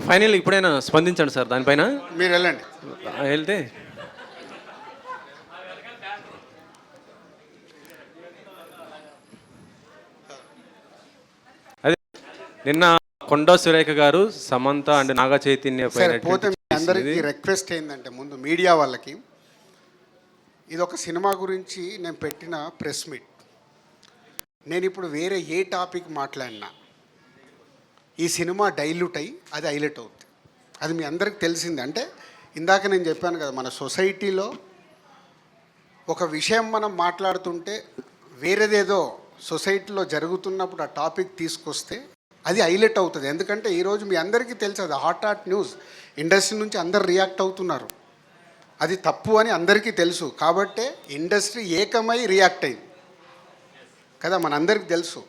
Final ఇప్పుడైనా స్పందించండి sir దానిపైన. మీరు వెళ్ళండి. వెళ్తే అదే నిన్న కొండా సురేఖ గారు, సమంత అండ్ నాగ చైతన్య సరే పోతే మీ అందరికీ రిక్వెస్ట్ ఏంటంటే, ముందు మీడియా వాళ్ళకి, ఇది ఒక సినిమా గురించి నేను పెట్టిన ప్రెస్ మీట్. నేను ఇప్పుడు వేరే ఏ టాపిక్ మాట్లాడినా ఈ సినిమా డైల్యూట్ అయ్యి అది హైలైట్ అవుతుంది. అది మీ అందరికి తెలిసింది. అంటే ఇందాక నేను చెప్పాను కదా, మన సొసైటీలో ఒక విషయం మనం మాట్లాడుతుంటే వేరేదేదో సొసైటీలో జరుగుతున్నప్పుడు ఆ టాపిక్ తీసుకొస్తే అది హైలైట్ అవుతుంది. ఎందుకంటే ఈరోజు మీ అందరికీ తెలుసు, అది హాట్ న్యూస్. ఇండస్ట్రీ నుంచి అందరు రియాక్ట్ అవుతున్నారు. అది తప్పు అని అందరికీ తెలుసు. కాబట్టే ఇండస్ట్రీ ఏకమై రియాక్ట్ అయింది కదా, మనందరికీ తెలుసు.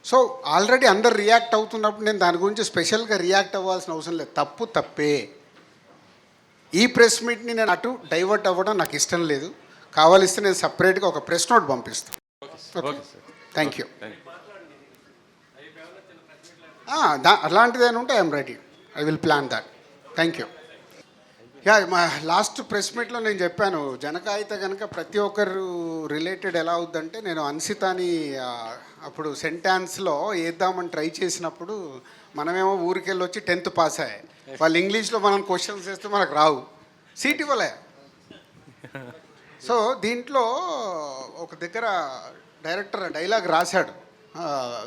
సో ఆల్రెడీ అందరు రియాక్ట్ అవుతున్నప్పుడు నేను దాని గురించి స్పెషల్గా రియాక్ట్ అవ్వాల్సిన అవసరం లేదు. తప్పు తప్పే. ఈ ప్రెస్ మీట్ని నేను అటు డైవర్ట్ అవ్వడం నాకు ఇష్టం లేదు. కావాలిస్తే నేను సపరేట్గా ఒక ప్రెస్ నోట్ పంపిస్తాను. Thank you. అలాంటిదేనా ఉంటే I'm ready. I will plan that. Thank you. Yeah, మా లాస్ట్ ప్రెస్ మీట్లో నేను చెప్పాను, జనక అయితే కనుక ప్రతి ఒక్కరు రిలేటెడ్ ఎలా అవుద్దంటే, నేను అన్సితాని అప్పుడు సెంటాన్స్లో వేద్దామని ట్రై చేసినప్పుడు మనమేమో ఊరికెళ్ళి వచ్చి 10th పాస్ అయ్యాయి. వాళ్ళు ఇంగ్లీష్లో మనం క్వశ్చన్స్ వేస్తే మనకు రావు, సీట్ ఇవ్వలే. సో దీంట్లో ఒక దగ్గర డైరెక్టర్ డైలాగ్ రాశాడు,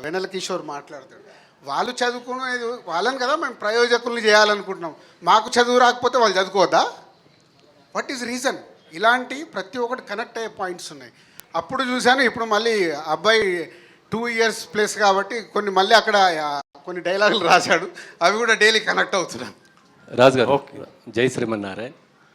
వెన్నెల కిషోర్ మాట్లాడతాడు, వాళ్ళు చదువుకునేది వాళ్ళని కదా మేము ప్రయోజకుల్ని చేయాలనుకుంటున్నాం, మాకు చదువు రాకపోతే వాళ్ళు చదువుకోవద్దా? What is reason? ఇలాంటి ప్రతి ఒక్కటి కనెక్ట్ అయ్యే పాయింట్స్ ఉన్నాయి. అప్పుడు చూశాను, ఇప్పుడు మళ్ళీ అబ్బాయి 2 years ప్లస్ కాబట్టి కొన్ని మళ్ళీ అక్కడ కొన్ని డైలాగులు రాశాడు, అవి కూడా డైలీ కనెక్ట్ అవుతున్నాను. రాజు గారు, జై శ్రీమన్నారాయణ.